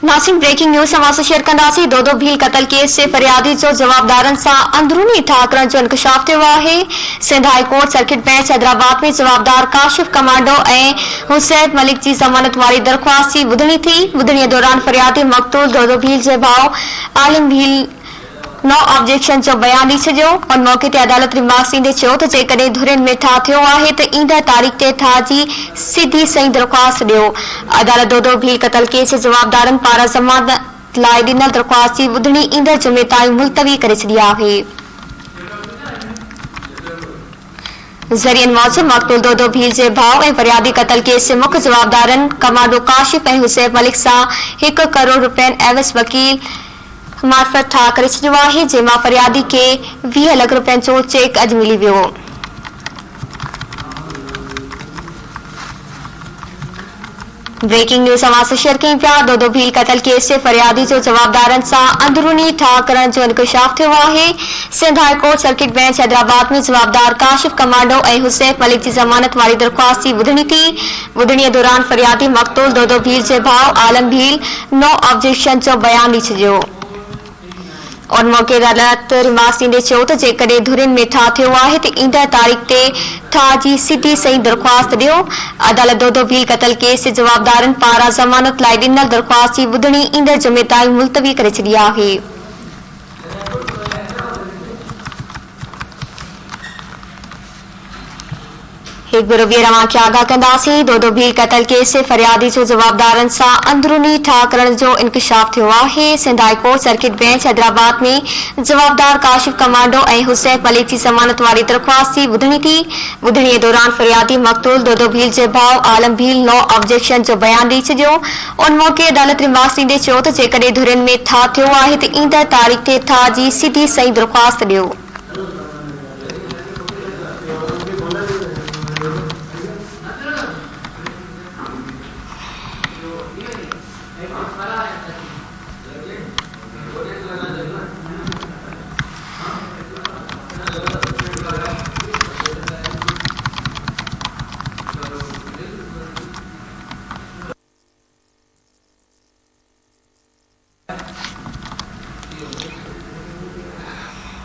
नासिन breaking news समाचार share कंदासीं। दो Bhil क़त्ल case से फरियादी जो जवाबदारन सां अंदरूनी ठाकरन जो इंकशाफ थियो आहे। Sindh high court circuit bench Hyderabad में जवाबदार काशिफ कमांडो ऐं हुसैन मलिक जी ज़मानत वारी दरख्वास्त जी ॿुधणी थी। ॿुधणीअ दौरान फरियादी मक़तूल दो भील जे भाउ आलिम भील नो ऑब्जेक्शन जो बयान ॾेई छॾियो। उन मौके ते अदालत रिमार्क्स ॾींदे चयो त जेकॾहिं धुरियुनि में ठा थियो आहे त ईंदड़ तारीख़ ते ठा जी सीधी सही दरख़्वास्त ॾियो। अदालत दो भील क़त्ल केस जे जवाबदारनि पारां ज़मानत लाइ ॾिनल दरख़्वास्त जी ॿुधणी ईंदड़ जुमे ताईं मुलतवी करे छॾी आहे। ज़रियनि मूजिब मक़तूल दो भील जे भाउ ऐं फरियादी क़त्ल केस जे मुख्य जवाबदारनि कमांडो काशिफ ऐं हुसैन मलिक सां 1 करोड़ रुपयनि एवज़ वकील मार्फत ठा करे छॾियो आहे, जंहिंमां फरियादी खे 20 लख रुपयनि जो चेक अॼु मिली वियो। ब्रेकिंग न्यूज़ समाचार शेयर कयूं पिया। दो भील क़त्ल केस से फरियादी जो जवाबदारन सां अंदरूनी ठा करण जो इंकशाफ थियो आहे। Sindh high court circuit bench Hyderabad में जवाबदार काशिफ कमांडो ऐं हुसैन मलिक जी ज़मानत वारी दरख्वास्त जी ॿुधणी थी। ॿुधणीअ दौरान फरियादी मक़तूल दो भील जे भाउ आलम भील नो ऑब्जेक्शन जो बयान ॾेई छॾियो। उन मौके अदालत रिमार्क्स ॾींदे चयो त जेकॾहिं धुरियुनि में ठा थियो आहे त ईंदड़ तारीख़ ते ठा जी सीधी सही दरख़्वास्त ॾियो। अदालत दो भील क़त्ल केस जे जवाबदारनि पारां ज़मानत लाइ ॾिनल दरख़्वास्त जी ॿुधणी ईंदड़ जुमे ताईं मुलतवी करे छॾी आहे। एक बुरबियर के आगाह कंदासीं। दो भील क़त्ल केस से फरियादी जो जवाबदारन सां अंदरूनी ठा करण जो इंकशाफ थियो आहे। Sindh high court circuit bench Hyderabad में जवाबदार काशिफ कमांडो ऐं हुसैन मलिक जी ज़मानत वारी दरख्वास्त जी ॿुधणी थी। ॿुधणीअ दौरान फरियादी मक़तूल दो भील जे भाउ आलम भील नो ऑब्जेक्शन जो बयान ॾेई छॾियो। उन मौके अदालत रिमार्क्स ॾींदे चयो त जेकॾहिं धुरियुनि में ठा थियो आहे त ईंदड़ तारीख़ ते ठा जी सीधी सही दरख़्वास्त ॾियो।